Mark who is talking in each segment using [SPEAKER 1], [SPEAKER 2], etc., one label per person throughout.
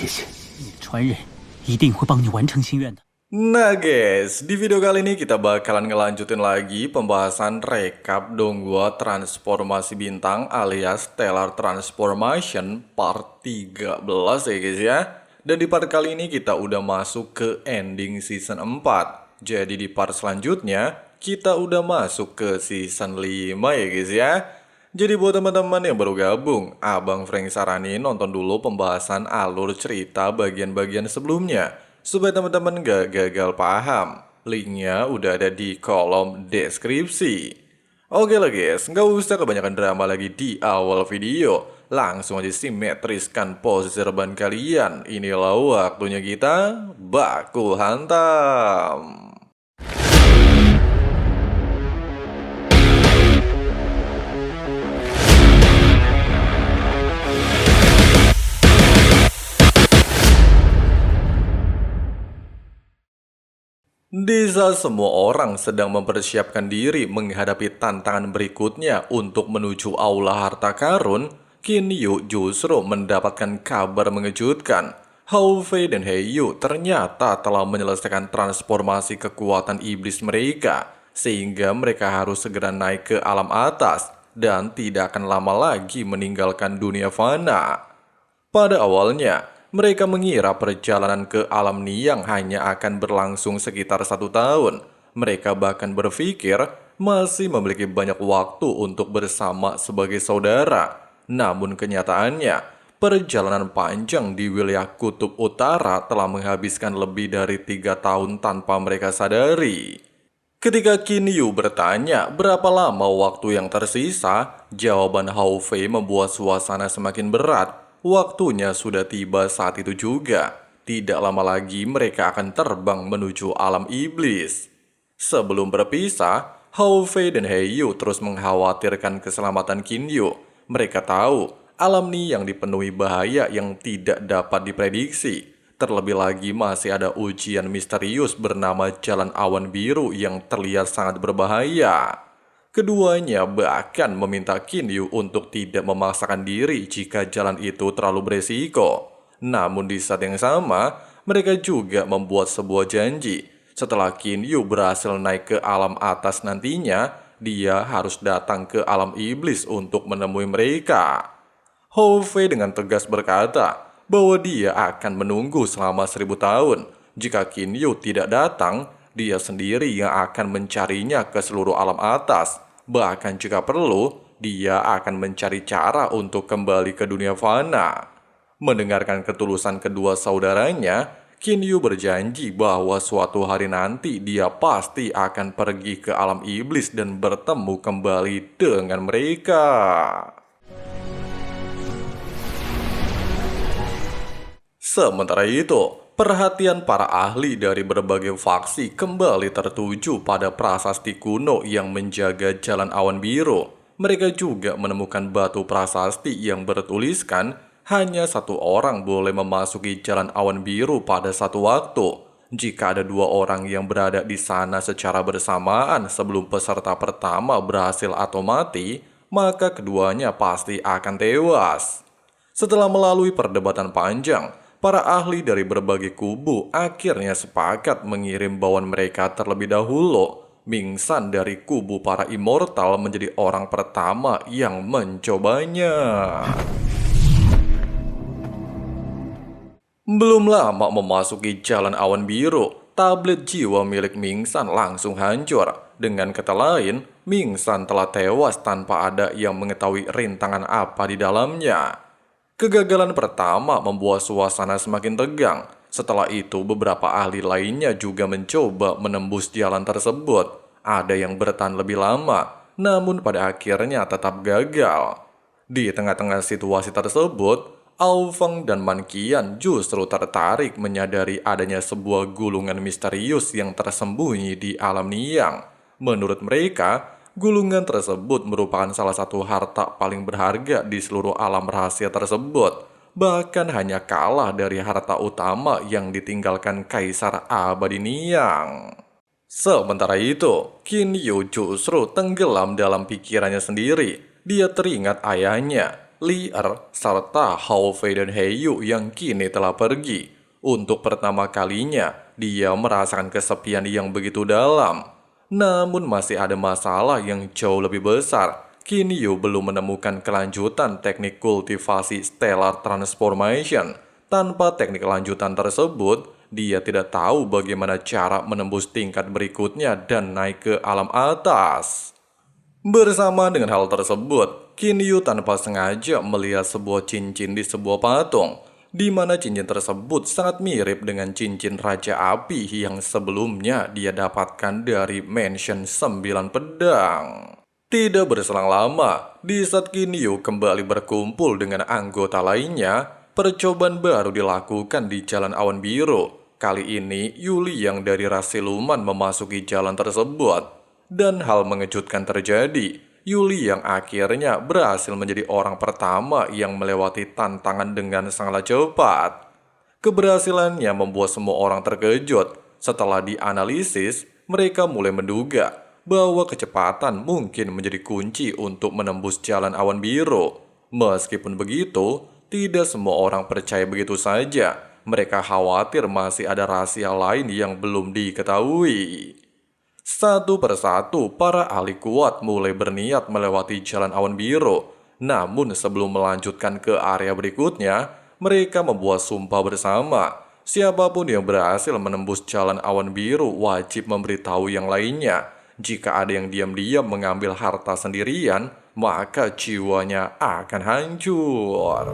[SPEAKER 1] 谢谢，你的传人一定会帮你完成心愿的。
[SPEAKER 2] Nah guys, di video kali ini kita bakalan ngelanjutin lagi pembahasan rekap Donghua Transformasi Bintang alias Stellar Transformation part 13 ya guys ya. Dan di part kali ini kita udah masuk ke ending season 4. Jadi di part selanjutnya kita udah masuk ke season 5 ya guys ya. Jadi buat teman-teman yang baru gabung, Abang Frank saranin nonton dulu pembahasan alur cerita bagian-bagian sebelumnya supaya teman-teman gak gagal paham. Linknya udah ada di kolom deskripsi. Oke lah guys, nggak usah kebanyakan drama lagi di awal video. Langsung aja simetriskan posisi reban kalian. Inilah waktunya kita baku hantam. Di saat semua orang sedang mempersiapkan diri menghadapi tantangan berikutnya untuk menuju aula harta karun, Qin Yu justru mendapatkan kabar mengejutkan. Hao Fei dan He Yu ternyata telah menyelesaikan transformasi kekuatan iblis mereka, sehingga mereka harus segera naik ke alam atas dan tidak akan lama lagi meninggalkan dunia fana. Pada awalnya, mereka mengira perjalanan ke alam Niang hanya akan berlangsung sekitar 1 tahun. Mereka bahkan berpikir masih memiliki banyak waktu untuk bersama sebagai saudara. Namun kenyataannya, perjalanan panjang di wilayah Kutub Utara telah menghabiskan lebih dari 3 tahun tanpa mereka sadari. Ketika Qin Yu bertanya berapa lama waktu yang tersisa, jawaban Hao Fei membuat suasana semakin berat. Waktunya sudah tiba saat itu juga. Tidak lama lagi mereka akan terbang menuju alam iblis. Sebelum berpisah, Hao Fei dan He Yu terus mengkhawatirkan keselamatan Qin Yu. Mereka tahu alam ini yang dipenuhi bahaya yang tidak dapat diprediksi. Terlebih lagi masih ada ujian misterius bernama Jalan Awan Biru yang terlihat sangat berbahaya. Keduanya bahkan meminta Qin Yu untuk tidak memaksakan diri jika jalan itu terlalu beresiko. Namun di saat yang sama, mereka juga membuat sebuah janji. Setelah Qin Yu berhasil naik ke alam atas nantinya, dia harus datang ke alam iblis untuk menemui mereka. Hao Fei dengan tegas berkata bahwa dia akan menunggu selama 1000 tahun. Jika Qin Yu tidak datang, dia sendiri yang akan mencarinya ke seluruh alam atas. Bahkan jika perlu, dia akan mencari cara untuk kembali ke dunia fana. Mendengarkan ketulusan kedua saudaranya, Qin Yu berjanji bahwa suatu hari nanti dia pasti akan pergi ke alam iblis dan bertemu kembali dengan mereka. Sementara itu, perhatian para ahli dari berbagai faksi kembali tertuju pada prasasti kuno yang menjaga Jalan Awan Biru. Mereka juga menemukan batu prasasti yang bertuliskan hanya 1 orang boleh memasuki Jalan Awan Biru pada satu waktu. Jika ada 2 orang yang berada di sana secara bersamaan sebelum peserta pertama berhasil atau mati, maka keduanya pasti akan tewas. Setelah melalui perdebatan panjang, para ahli dari berbagai kubu akhirnya sepakat mengirim bawaan mereka terlebih dahulu. Ming San dari kubu para immortal menjadi orang pertama yang mencobanya. Belum lama memasuki Jalan Awan Biru, tablet jiwa milik Ming San langsung hancur. Dengan kata lain, Ming San telah tewas tanpa ada yang mengetahui rintangan apa di dalamnya. Kegagalan pertama membuat suasana semakin tegang. Setelah itu beberapa ahli lainnya juga mencoba menembus jalan tersebut. Ada yang bertahan lebih lama, namun pada akhirnya tetap gagal. Di tengah-tengah situasi tersebut, Ao Feng dan Man Qian justru tertarik menyadari adanya sebuah gulungan misterius yang tersembunyi di alam Niang. Menurut mereka, gulungan tersebut merupakan salah satu harta paling berharga di seluruh alam rahasia tersebut. Bahkan hanya kalah dari harta utama yang ditinggalkan Kaisar Abadi Niang. Sementara itu, Qin Yu justru tenggelam dalam pikirannya sendiri. Dia teringat ayahnya. Li Er, serta Hao Fei dan He Yu yang kini telah pergi. Untuk pertama kalinya, dia merasakan kesepian yang begitu dalam. Namun masih ada masalah yang jauh lebih besar. Qin Yu belum menemukan kelanjutan teknik kultivasi Stellar Transformation. Tanpa teknik lanjutan tersebut, dia tidak tahu bagaimana cara menembus tingkat berikutnya dan naik ke alam atas. Bersama dengan hal tersebut, Qin Yu tanpa sengaja melihat sebuah cincin di sebuah patung, di mana cincin tersebut sangat mirip dengan cincin Raja Api yang sebelumnya dia dapatkan dari Mansion 9 Pedang. Tidak berselang lama, di saat Qin Yu kembali berkumpul dengan anggota lainnya, percobaan baru dilakukan di Jalan Awan Biru. Kali ini, Yuli yang dari ras siluman memasuki jalan tersebut. Dan hal mengejutkan terjadi. Yuli yang akhirnya berhasil menjadi orang pertama yang melewati tantangan dengan sangat cepat. Keberhasilannya membuat semua orang terkejut. Setelah dianalisis, mereka mulai menduga bahwa kecepatan mungkin menjadi kunci untuk menembus Jalan Awan Biru. Meskipun begitu, tidak semua orang percaya begitu saja. Mereka khawatir masih ada rahasia lain yang belum diketahui. Satu persatu, para ahli kuat mulai berniat melewati Jalan Awan Biru. Namun sebelum melanjutkan ke area berikutnya, mereka membuat sumpah bersama. Siapapun yang berhasil menembus Jalan Awan Biru wajib memberitahu yang lainnya. Jika ada yang diam-diam mengambil harta sendirian, maka jiwanya akan hancur.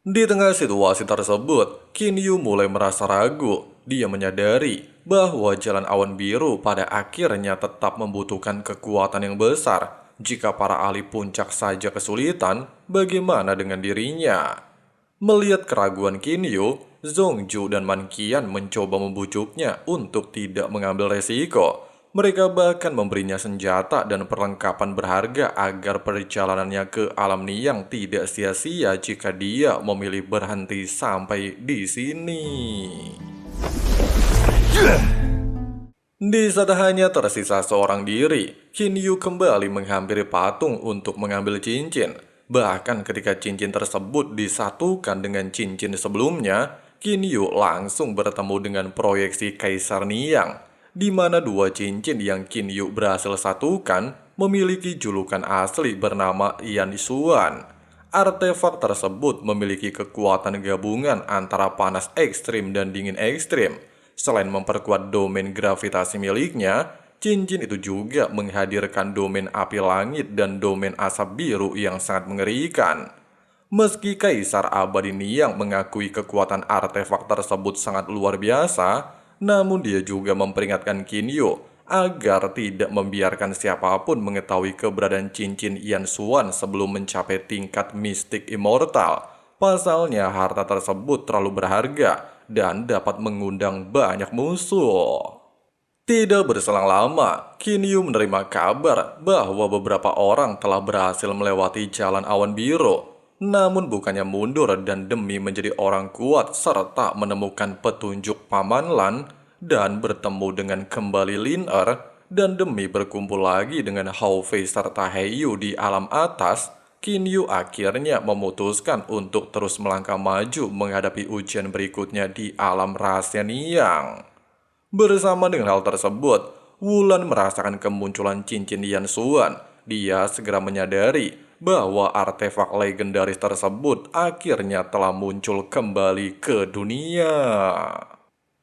[SPEAKER 2] Di tengah situasi tersebut, Qin Yu mulai merasa ragu. Dia menyadari bahwa Jalan Awan Biru pada akhirnya tetap membutuhkan kekuatan yang besar. Jika para ahli puncak saja kesulitan, bagaimana dengan dirinya? Melihat keraguan Qin Yu, Zhongju dan Man Qian mencoba membujuknya untuk tidak mengambil resiko. Mereka bahkan memberinya senjata dan perlengkapan berharga agar perjalanannya ke alam Niang tidak sia-sia jika dia memilih berhenti sampai di sini. Di saat hanya tersisa seorang diri, Qin Yu kembali menghampiri patung untuk mengambil cincin. Bahkan ketika cincin tersebut disatukan dengan cincin sebelumnya, Qin Yu langsung bertemu dengan proyeksi Kaisar Niang, di mana dua cincin yang Qin Yu berhasil satukan memiliki julukan asli bernama Yan Xuan. Artefak tersebut memiliki kekuatan gabungan antara panas ekstrim dan dingin ekstrim. Selain memperkuat domain gravitasi miliknya, cincin itu juga menghadirkan domain api langit dan domain asap biru yang sangat mengerikan. Meski Kaisar Abadi Niang mengakui kekuatan artefak tersebut sangat luar biasa, namun dia juga memperingatkan Qin Yu agar tidak membiarkan siapapun mengetahui keberadaan cincin Yan Xuan sebelum mencapai tingkat mistik immortal. Pasalnya harta tersebut terlalu berharga dan dapat mengundang banyak musuh. Tidak berselang lama, Qin Yu menerima kabar bahwa beberapa orang telah berhasil melewati Jalan Awan Biru. Namun bukannya mundur dan demi menjadi orang kuat serta menemukan petunjuk Paman Lan dan bertemu dengan kembali Lin Er dan demi berkumpul lagi dengan Hao Fei serta He Yu di alam atas, Qin Yu akhirnya memutuskan untuk terus melangkah maju menghadapi ujian berikutnya di alam rahasia Niang. Bersama dengan hal tersebut, Wulan merasakan kemunculan cincin Yan Xuan. Dia segera menyadari bahwa artefak legendaris tersebut akhirnya telah muncul kembali ke dunia.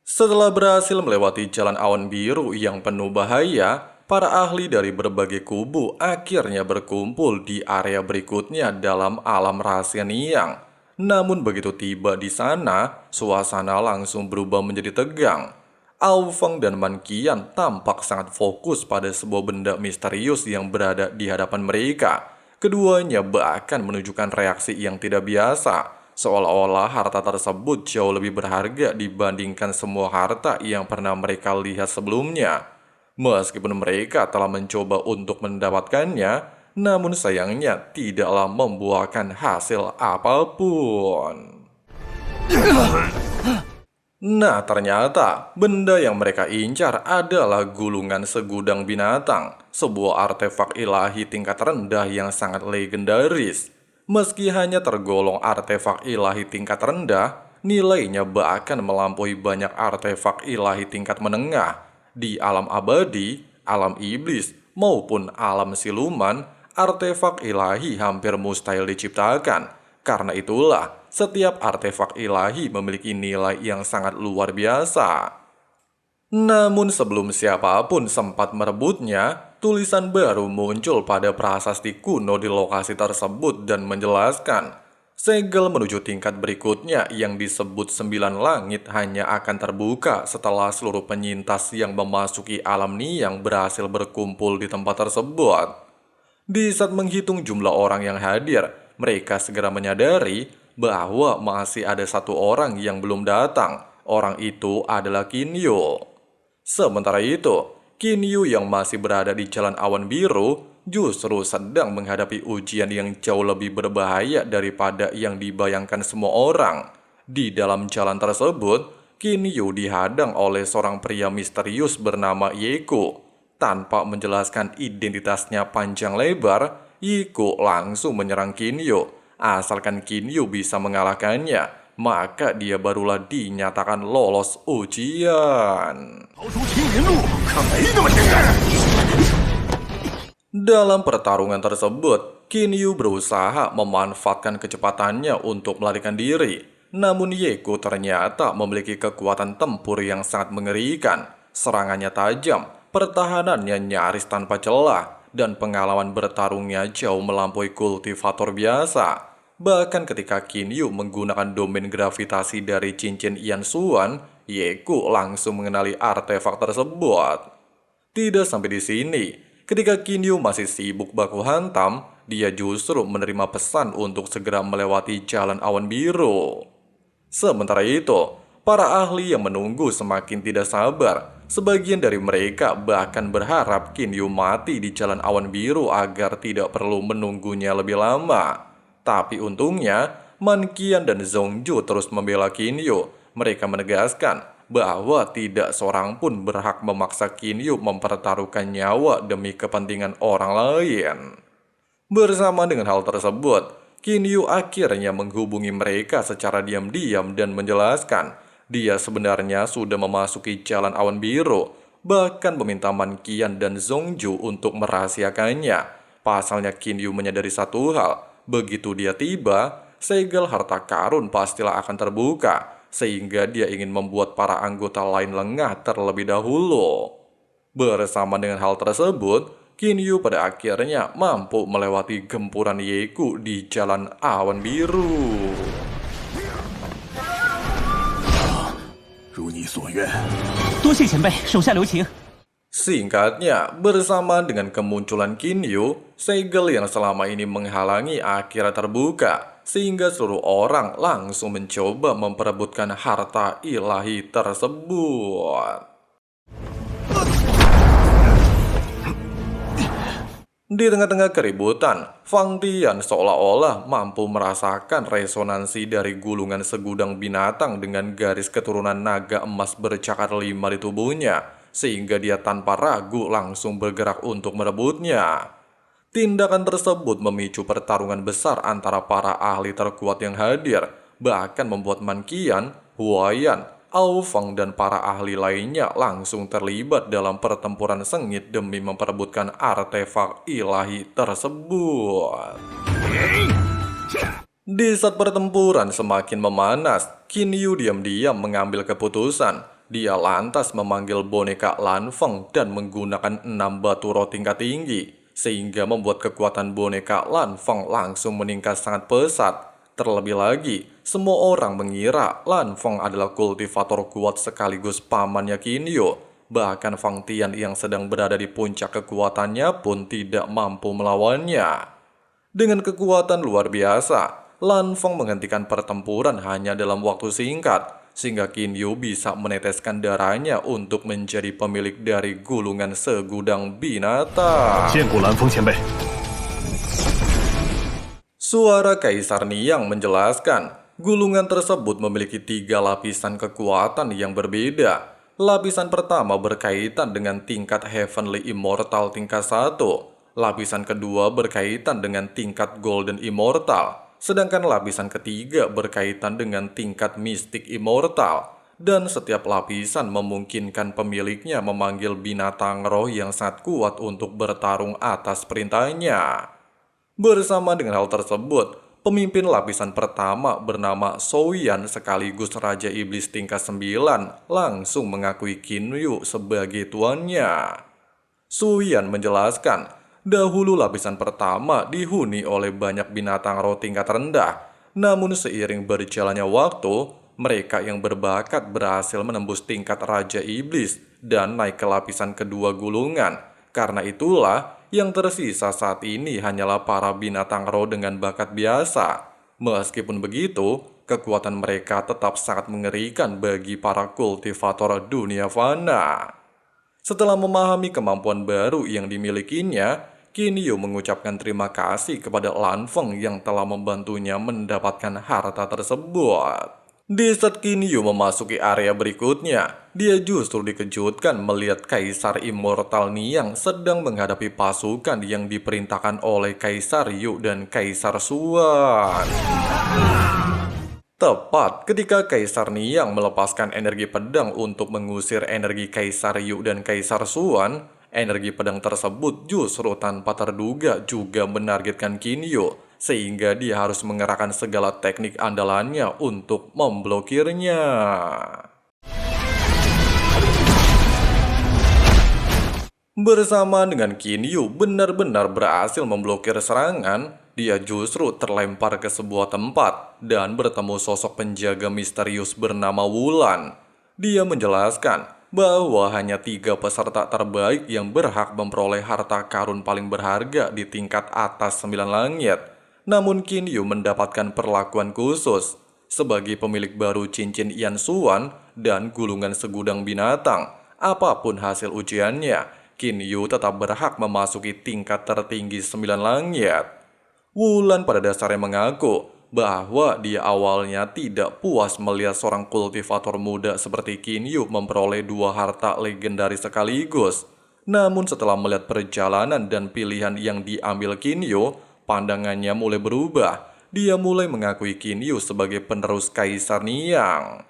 [SPEAKER 2] Setelah berhasil melewati Jalan Awan Biru yang penuh bahaya, para ahli dari berbagai kubu akhirnya berkumpul di area berikutnya dalam alam rahasia Niang. Namun begitu tiba di sana, suasana langsung berubah menjadi tegang. Ao Feng dan Man Qian tampak sangat fokus pada sebuah benda misterius yang berada di hadapan mereka. Keduanya bahkan menunjukkan reaksi yang tidak biasa, seolah-olah harta tersebut jauh lebih berharga dibandingkan semua harta yang pernah mereka lihat sebelumnya. Meskipun mereka telah mencoba untuk mendapatkannya, namun sayangnya tidaklah membuahkan hasil apapun. Nah, ternyata benda yang mereka incar adalah gulungan segudang binatang, sebuah artefak ilahi tingkat rendah yang sangat legendaris. Meski hanya tergolong artefak ilahi tingkat rendah, nilainya bahkan melampaui banyak artefak ilahi tingkat menengah. Di alam abadi, alam iblis, maupun alam siluman, artefak ilahi hampir mustahil diciptakan. Karena itulah, setiap artefak ilahi memiliki nilai yang sangat luar biasa. Namun sebelum siapapun sempat merebutnya, tulisan baru muncul pada prasasti kuno di lokasi tersebut dan menjelaskan, segel menuju tingkat berikutnya yang disebut 9 langit hanya akan terbuka setelah seluruh penyintas yang memasuki alam Niang berhasil berkumpul di tempat tersebut. Di saat menghitung jumlah orang yang hadir, mereka segera menyadari bahwa masih ada satu orang yang belum datang. Orang itu adalah Kinyu. Sementara itu, Kinyu yang masih berada di Jalan Awan Biru justru sedang menghadapi ujian yang jauh lebih berbahaya daripada yang dibayangkan semua orang. Di dalam jalan tersebut, Kinyu dihadang oleh seorang pria misterius bernama Yeku. Tanpa menjelaskan identitasnya panjang lebar, Yeku langsung menyerang Kinyu. Asalkan Kinyu bisa mengalahkannya, maka dia barulah dinyatakan lolos ujian. Dalam pertarungan tersebut, Kinyu berusaha memanfaatkan kecepatannya untuk melarikan diri. Namun Yeku ternyata memiliki kekuatan tempur yang sangat mengerikan. Serangannya tajam, pertahanannya nyaris tanpa celah, dan pengalaman bertarungnya jauh melampaui kultivator biasa. Bahkan ketika Kinyu menggunakan domain gravitasi dari cincin Yan Xuan, Yeku langsung mengenali artefak tersebut. Tidak sampai di sini, ketika Kinyu masih sibuk baku hantam, dia justru menerima pesan untuk segera melewati Jalan Awan Biru. Sementara itu, para ahli yang menunggu semakin tidak sabar. Sebagian dari mereka bahkan berharap Kinyu mati di Jalan Awan Biru agar tidak perlu menunggunya lebih lama. Tapi untungnya, Man Qian dan Zhongju terus membela Kinyu. Mereka menegaskan bahwa tidak seorang pun berhak memaksa Kinyu mempertaruhkan nyawa demi kepentingan orang lain. Bersama dengan hal tersebut, Kinyu akhirnya menghubungi mereka secara diam-diam dan menjelaskan dia sebenarnya sudah memasuki Jalan Awan Biru, bahkan meminta Man Qian dan Zhongju untuk merahasiakannya. Pasalnya Kinyu menyadari satu hal, begitu dia tiba, segel harta karun pastilah akan terbuka, sehingga dia ingin membuat para anggota lain lengah terlebih dahulu. Bersama dengan hal tersebut, Kinyu pada akhirnya mampu melewati gempuran Yeku di Jalan Awan Biru. Singkatnya, bersama dengan kemunculan Kinyu, segel yang selama ini menghalangi akhirnya terbuka, sehingga seluruh orang langsung mencoba memperebutkan harta ilahi tersebut. Di tengah-tengah keributan, Fang Tian seolah-olah mampu merasakan resonansi dari gulungan segudang binatang dengan garis keturunan naga emas bercakar 5 di tubuhnya, sehingga dia tanpa ragu langsung bergerak untuk merebutnya. Tindakan tersebut memicu pertarungan besar antara para ahli terkuat yang hadir, bahkan membuat Man Qian, Huaiyan, Ao Feng dan para ahli lainnya langsung terlibat dalam pertempuran sengit demi memperebutkan artefak ilahi tersebut. Di saat pertempuran semakin memanas, Kinyu diam-diam mengambil keputusan. Dia lantas memanggil boneka Lan Feng dan menggunakan 6 batu roh tingkat tinggi, sehingga membuat kekuatan boneka Lan Feng langsung meningkat sangat pesat. Terlebih lagi, semua orang mengira Lan Feng adalah kultivator kuat sekaligus pamannya Kinyu. Bahkan Fang Tian yang sedang berada di puncak kekuatannya pun tidak mampu melawannya. Dengan kekuatan luar biasa, Lan Feng menghentikan pertempuran hanya dalam waktu singkat, sehingga Kinyu bisa meneteskan darahnya untuk menjadi pemilik dari gulungan segudang binatang. Suara Kaisar Niang menjelaskan Gulungan tersebut memiliki 3 lapisan kekuatan yang berbeda. Lapisan pertama berkaitan dengan tingkat Heavenly Immortal tingkat 1. Lapisan kedua berkaitan dengan tingkat Golden Immortal. Sedangkan lapisan ketiga berkaitan dengan tingkat Mystic Immortal. Dan setiap lapisan memungkinkan pemiliknya memanggil binatang roh yang sangat kuat untuk bertarung atas perintahnya. Bersama dengan hal tersebut, pemimpin lapisan pertama bernama Souyan sekaligus Raja Iblis tingkat 9 langsung mengakui Qin Yu sebagai tuannya. Souyan menjelaskan, dahulu lapisan pertama dihuni oleh banyak binatang roh tingkat rendah. Namun seiring berjalannya waktu, mereka yang berbakat berhasil menembus tingkat Raja Iblis dan naik ke lapisan kedua gulungan. Karena itulah, yang tersisa saat ini hanyalah para binatang roh dengan bakat biasa. Meskipun begitu, kekuatan mereka tetap sangat mengerikan bagi para kultivator dunia fana. Setelah memahami kemampuan baru yang dimilikinya, Qin Yu mengucapkan terima kasih kepada Lan Feng yang telah membantunya mendapatkan harta tersebut. Di saat Qin Yu memasuki area berikutnya, dia justru dikejutkan melihat Kaisar Immortal Niang sedang menghadapi pasukan yang diperintahkan oleh Kaisar Yu dan Kaisar Xuan. Tepat ketika Kaisar Niang melepaskan energi pedang untuk mengusir energi Kaisar Yu dan Kaisar Xuan, energi pedang tersebut justru tanpa terduga juga menargetkan Qin Yu, sehingga dia harus mengerahkan segala teknik andalannya untuk memblokirnya. Bersama dengan Qin Yu benar-benar berhasil memblokir serangan, dia justru terlempar ke sebuah tempat dan bertemu sosok penjaga misterius bernama Wulan. Dia menjelaskan bahwa hanya 3 peserta terbaik yang berhak memperoleh harta karun paling berharga di tingkat atas 9 langit. Namun Qin Yu mendapatkan perlakuan khusus. Sebagai pemilik baru cincin Yan Xuan dan gulungan segudang binatang, apapun hasil ujiannya, Qin Yu tetap berhak memasuki tingkat tertinggi 9 langit. Wulan pada dasarnya mengaku bahwa dia awalnya tidak puas melihat seorang kultivator muda seperti Qin Yu memperoleh 2 harta legendaris sekaligus. Namun setelah melihat perjalanan dan pilihan yang diambil Qin Yu, pandangannya mulai berubah. Dia mulai mengakui Qin Yu sebagai penerus Kaisar Niang.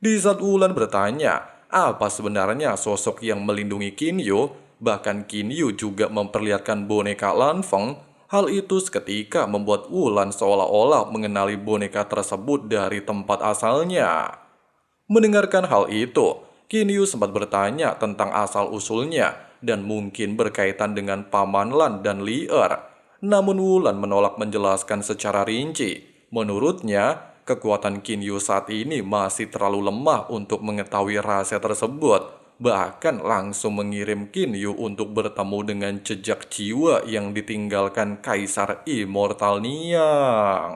[SPEAKER 2] Di saat Wulan bertanya, apa sebenarnya sosok yang melindungi Qin Yu, bahkan Qin Yu juga memperlihatkan boneka Lan Feng. Hal itu seketika membuat Wulan seolah-olah mengenali boneka tersebut dari tempat asalnya. Mendengarkan hal itu, Qin Yu sempat bertanya tentang asal-usulnya dan mungkin berkaitan dengan Paman Lan dan Li Er. Namun Wulan menolak menjelaskan secara rinci. Menurutnya, kekuatan Qin Yu saat ini masih terlalu lemah untuk mengetahui rahasia tersebut. Bahkan langsung mengirim Qin Yu untuk bertemu dengan jejak jiwa yang ditinggalkan Kaisar Immortal Niang.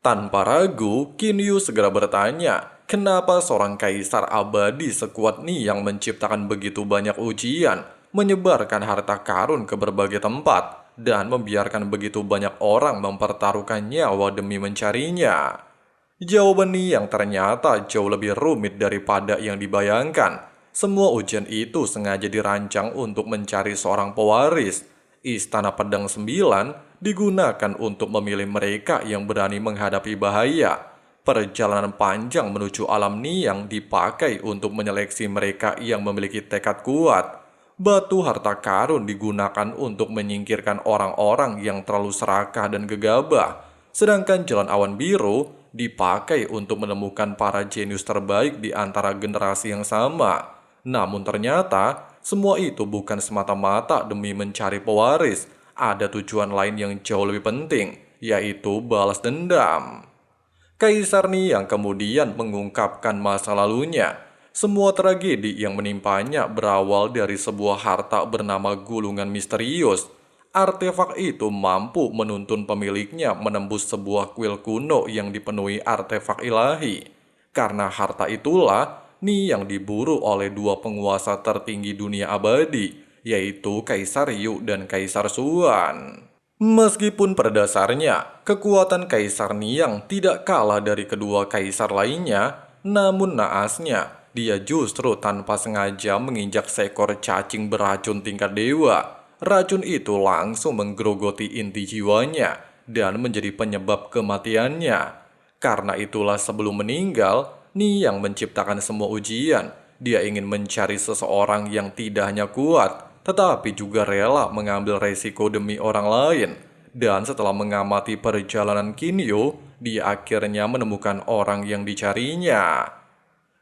[SPEAKER 2] Tanpa ragu, Qin Yu segera bertanya, kenapa seorang kaisar abadi sekuat Niang menciptakan begitu banyak ujian, menyebarkan harta karun ke berbagai tempat, dan membiarkan begitu banyak orang mempertaruhkan nyawa demi mencarinya. Jawaban Niang ternyata jauh lebih rumit daripada yang dibayangkan. Semua ujian itu sengaja dirancang untuk mencari seorang pewaris. Istana Pedang 9 digunakan untuk memilih mereka yang berani menghadapi bahaya. Perjalanan panjang menuju alam Niang dipakai untuk menyeleksi mereka yang memiliki tekad kuat. Batu harta karun digunakan untuk menyingkirkan orang-orang yang terlalu serakah dan gegabah. Sedangkan jalan awan biru dipakai untuk menemukan para jenius terbaik di antara generasi yang sama. Namun ternyata semua itu bukan semata-mata demi mencari pewaris. Ada tujuan lain yang jauh lebih penting, yaitu balas dendam. Kaisar Niang kemudian mengungkapkan masa lalunya. Semua tragedi yang menimpanya berawal dari sebuah harta bernama gulungan misterius. Artefak itu mampu menuntun pemiliknya menembus sebuah kuil kuno yang dipenuhi artefak ilahi. Karena harta itulah Niang diburu oleh 2 penguasa tertinggi dunia abadi, yaitu Kaisar Yu dan Kaisar Xuan. Meskipun pada dasarnya, kekuatan Kaisar Niang tidak kalah dari kedua kaisar lainnya, namun naasnya, dia justru tanpa sengaja menginjak seekor cacing beracun tingkat dewa. Racun itu langsung menggerogoti inti jiwanya dan menjadi penyebab kematiannya. Karena itulah sebelum meninggal, Niang menciptakan semua ujian. Dia ingin mencari seseorang yang tidak hanya kuat, tetapi juga rela mengambil resiko demi orang lain. Dan setelah mengamati perjalanan Kinyo, dia akhirnya menemukan orang yang dicarinya.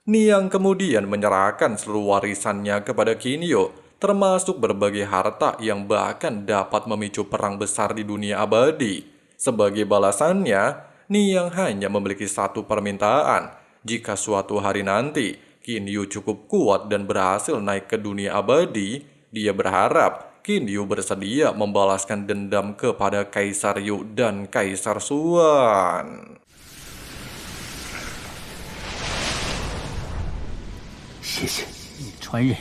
[SPEAKER 2] Niang kemudian menyerahkan seluruh warisannya kepada Kinyo, termasuk berbagai harta yang bahkan dapat memicu perang besar di dunia abadi. Sebagai balasannya, Niang hanya memiliki satu permintaan. Jika suatu hari nanti Kinyo cukup kuat dan berhasil naik ke dunia abadi, dia berharap Kinyo bersedia membalaskan dendam kepada Kaisar Yu dan Kaisar Suan.
[SPEAKER 1] 谢谢你，传人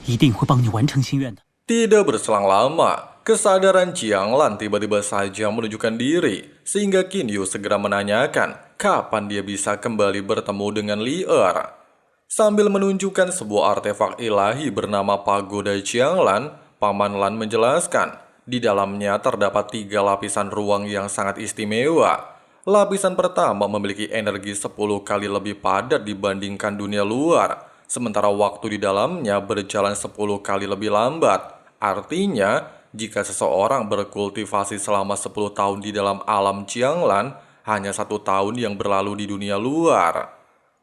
[SPEAKER 1] 一定会帮你完成心愿的。
[SPEAKER 2] Tidak berselang lama, kesadaran Jianglan tiba-tiba saja menunjukkan diri, sehingga Kinyo segera menanyakan kapan dia bisa kembali bertemu dengan Li Er. Sambil menunjukkan sebuah artefak ilahi bernama Pagoda Jianglan, Paman Lan menjelaskan, di dalamnya terdapat 3 lapisan ruang yang sangat istimewa. Lapisan pertama memiliki energi 10 kali lebih padat dibandingkan dunia luar, sementara waktu di dalamnya berjalan 10 kali lebih lambat. Artinya, jika seseorang berkultivasi selama 10 tahun di dalam alam Jianglan, hanya 1 tahun yang berlalu di dunia luar.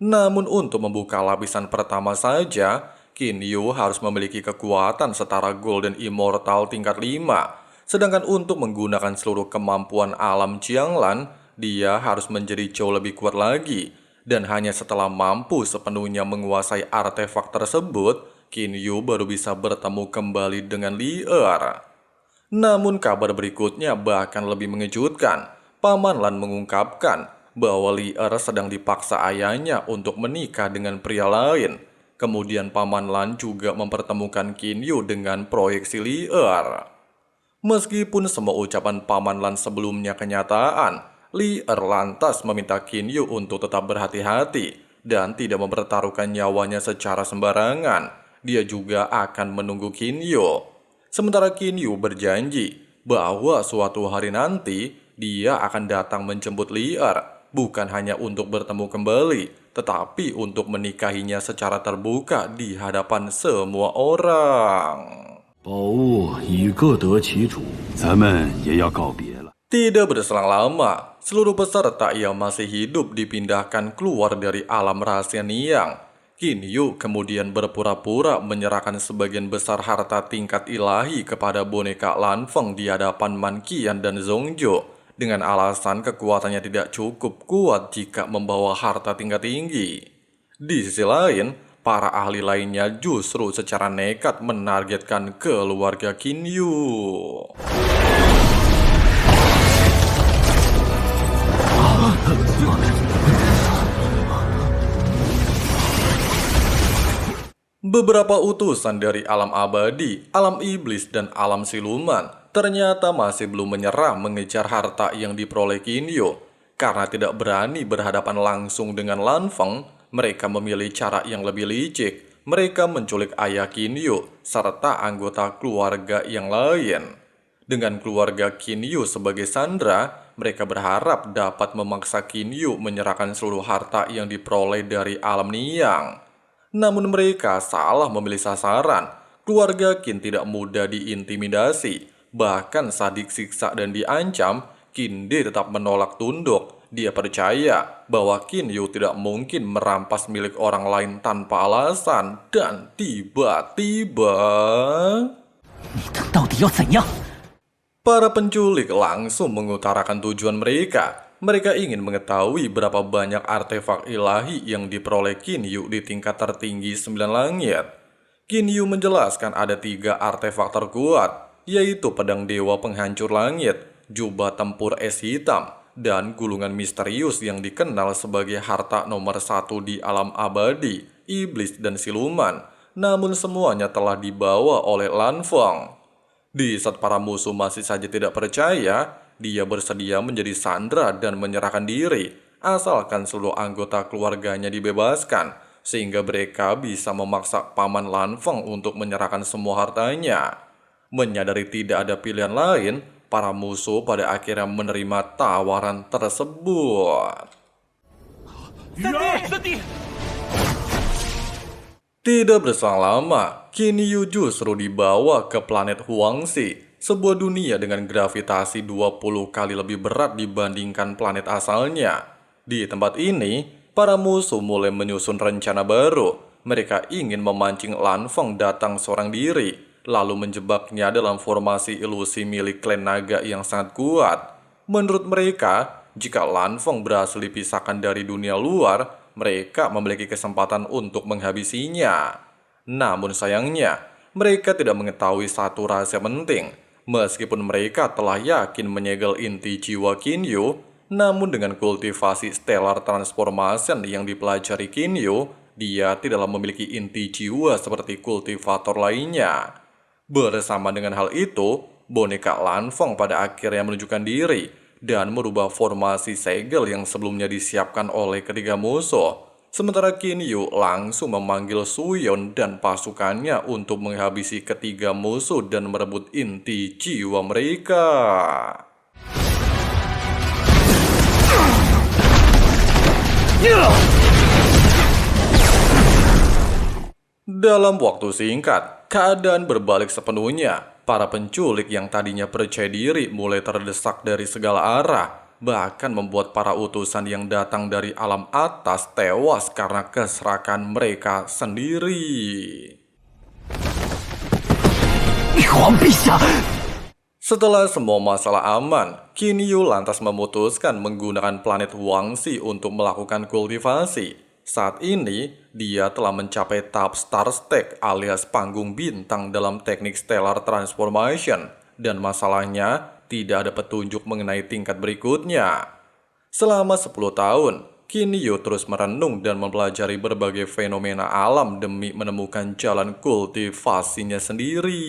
[SPEAKER 2] Namun untuk membuka lapisan pertama saja, Kinyo harus memiliki kekuatan setara Golden Immortal tingkat 5. Sedangkan untuk menggunakan seluruh kemampuan alam Jianglan, dia harus menjadi jauh lebih kuat lagi. Dan hanya setelah mampu sepenuhnya menguasai artefak tersebut, Kinyo baru bisa bertemu kembali dengan Li Er. Namun kabar berikutnya bahkan lebih mengejutkan. Paman Lan mengungkapkan bahwa Li Er sedang dipaksa ayahnya untuk menikah dengan pria lain. Kemudian Paman Lan juga mempertemukan Kinyo dengan proyeksi Li Er. Meskipun semua ucapan Paman Lan sebelumnya kenyataan, Li Er lantas meminta Kinyo untuk tetap berhati-hati dan tidak mempertaruhkan nyawanya secara sembarangan. Dia juga akan menunggu Kinyo. Sementara Kinyo berjanji bahwa suatu hari nanti dia akan datang menjemput Li Er, bukan hanya untuk bertemu kembali, tetapi untuk menikahinya secara terbuka di hadapan semua orang.
[SPEAKER 3] 宝物已各得其主，咱们也要告别了。
[SPEAKER 2] Tidak berselang lama, seluruh peserta yang masih hidup dipindahkan keluar dari alam rahasia Niang. Kinyo kemudian berpura-pura menyerahkan sebagian besar harta tingkat ilahi kepada boneka Lan Feng di hadapan Man Qian dan Zhongzhou, dengan alasan kekuatannya tidak cukup kuat jika membawa harta tingkat tinggi. Di sisi lain, para ahli lainnya justru secara nekat menargetkan keluarga Kinyo. Beberapa utusan dari alam abadi, alam iblis, dan alam siluman ternyata masih belum menyerah mengejar harta yang diperoleh Kinyo. Karena tidak berani berhadapan langsung dengan Lan Feng, mereka memilih cara yang lebih licik. Mereka menculik ayah Kinyo serta anggota keluarga yang lain. Dengan keluarga Kinyo sebagai sandera, mereka berharap dapat memaksa Kinyo menyerahkan seluruh harta yang diperoleh dari alam Niang. Namun mereka salah memilih sasaran. Keluarga Qin tidak mudah diintimidasi. Bahkan saat disiksa dan diancam, Qinde tetap menolak tunduk. Dia percaya bahwa Kinyo tidak mungkin merampas milik orang lain tanpa alasan. Dan tiba-tiba...
[SPEAKER 1] 你等到底要怎样？
[SPEAKER 2] Para penculik langsung mengutarakan tujuan mereka. Mereka ingin mengetahui berapa banyak artefak ilahi yang diperoleh Kinyo di tingkat tertinggi 9 langit. Kinyo menjelaskan ada 3 artefak terkuat, yaitu pedang dewa penghancur langit, jubah tempur es hitam, dan gulungan misterius yang dikenal sebagai harta nomor 1 di alam abadi, iblis dan siluman. Namun semuanya telah dibawa oleh Lan Feng. Di saat para musuh masih saja tidak percaya, dia bersedia menjadi sandera dan menyerahkan diri, asalkan seluruh anggota keluarganya dibebaskan, sehingga mereka bisa memaksa Paman Lan Feng untuk menyerahkan semua hartanya. Menyadari tidak ada pilihan lain, para musuh pada akhirnya menerima tawaran tersebut. Tidak berselang lama, Qin Yu justru dibawa ke planet Huangxi, sebuah dunia dengan gravitasi 20 kali lebih berat dibandingkan planet asalnya. Di tempat ini, para musuh mulai menyusun rencana baru. Mereka ingin memancing Lan Feng datang seorang diri, lalu menjebaknya dalam formasi ilusi milik klan naga yang sangat kuat. Menurut mereka, jika Lan Feng berhasil dipisahkan dari dunia luar, mereka memiliki kesempatan untuk menghabisinya. Namun sayangnya, mereka tidak mengetahui satu rahasia penting. Meskipun mereka telah yakin menyegel inti jiwa Qin Yu, namun dengan kultivasi stellar transformation yang dipelajari Qin Yu, dia tidaklah memiliki inti jiwa seperti kultivator lainnya. Bersama dengan hal itu, boneka Lan Feng pada akhirnya menunjukkan diri dan merubah formasi segel yang sebelumnya disiapkan oleh ketiga musuh. Sementara Qin Yu langsung memanggil Su Yon dan pasukannya untuk menghabisi ketiga musuh dan merebut inti jiwa mereka. Dalam waktu singkat, keadaan berbalik sepenuhnya. Para penculik yang tadinya percaya diri mulai terdesak dari segala arah, bahkan membuat para utusan yang datang dari alam atas tewas karena keserakan mereka sendiri. Setelah semua masalah aman, Qin Yu lantas memutuskan menggunakan planet Huangxi untuk melakukan kultivasi. Saat ini, dia telah mencapai tahap Star Stack alias panggung bintang dalam teknik Stellar Transformation, dan masalahnya tidak ada petunjuk mengenai tingkat berikutnya. Selama 10 tahun, Qin Yu terus merenung dan mempelajari berbagai fenomena alam demi menemukan jalan kultivasinya sendiri.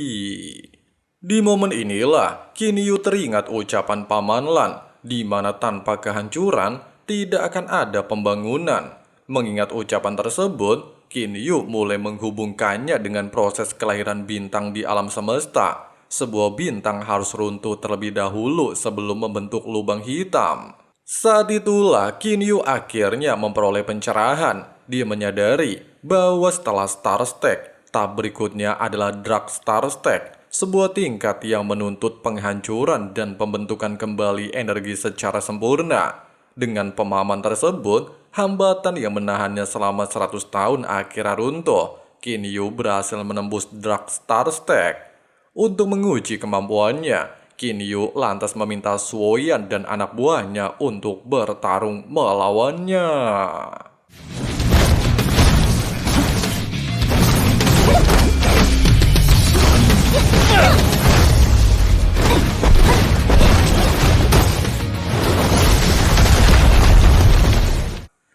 [SPEAKER 2] Di momen inilah, Qin Yu teringat ucapan Paman Lan, di mana tanpa kehancuran tidak akan ada pembangunan. Mengingat ucapan tersebut, Qin Yu mulai menghubungkannya dengan proses kelahiran bintang di alam semesta. Sebuah bintang harus runtuh terlebih dahulu sebelum membentuk lubang hitam. Saat itulah Qin Yu akhirnya memperoleh pencerahan. Dia menyadari bahwa setelah Star Stack, tahap berikutnya adalah Dark Star Stack, sebuah tingkat yang menuntut penghancuran dan pembentukan kembali energi secara sempurna. Dengan pemahaman tersebut, hambatan yang menahannya selama 100 tahun akhirnya runtuh. Qin Yu berhasil menembus Dark Star Stack. Untuk menguji kemampuannya, Qin Yu lantas meminta Suoyan dan anak buahnya untuk bertarung melawannya.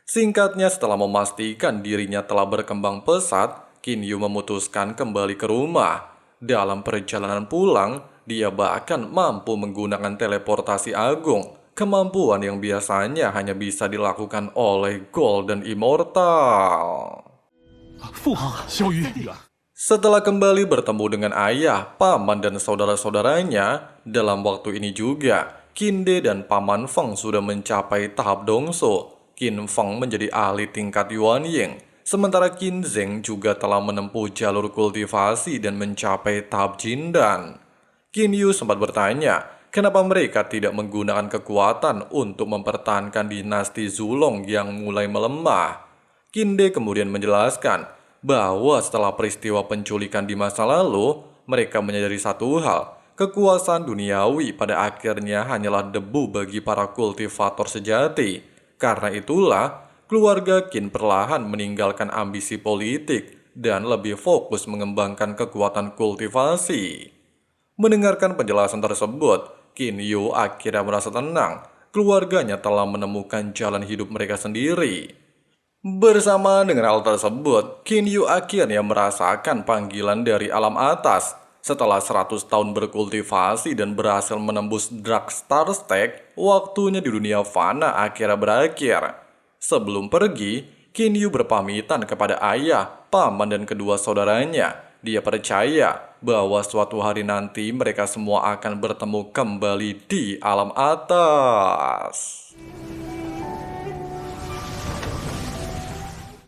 [SPEAKER 2] Singkatnya, setelah memastikan dirinya telah berkembang pesat, Qin Yu memutuskan kembali ke rumah. Dalam perjalanan pulang, dia bahkan mampu menggunakan teleportasi agung, kemampuan yang biasanya hanya bisa dilakukan oleh Golden Immortal. Setelah kembali bertemu dengan ayah, paman, dan saudara-saudaranya, dalam waktu ini juga, Qin De dan Paman Feng sudah mencapai tahap Dongso. Qin Feng menjadi ahli tingkat Yuan Ying, sementara Qin Zheng juga telah menempuh jalur kultivasi dan mencapai tahap Jindan. Qin Yu sempat bertanya, kenapa mereka tidak menggunakan kekuatan untuk mempertahankan dinasti Zulong yang mulai melemah. Qin De kemudian menjelaskan bahwa setelah peristiwa penculikan di masa lalu, mereka menyadari satu hal, kekuasaan duniawi pada akhirnya hanyalah debu bagi para kultivator sejati. Karena itulah, keluarga Qin perlahan meninggalkan ambisi politik dan lebih fokus mengembangkan kekuatan kultivasi. Mendengarkan penjelasan tersebut, Qin Yu akhirnya merasa tenang. Keluarganya telah menemukan jalan hidup mereka sendiri. Bersama dengan hal tersebut, Qin Yu akhirnya merasakan panggilan dari alam atas. Setelah 100 tahun berkultivasi dan berhasil menembus Dark Star Stake, waktunya di dunia fana akhirnya berakhir. Sebelum pergi, Qin Yu berpamitan kepada ayah, paman, dan kedua saudaranya. Dia percaya bahwa suatu hari nanti mereka semua akan bertemu kembali di alam atas.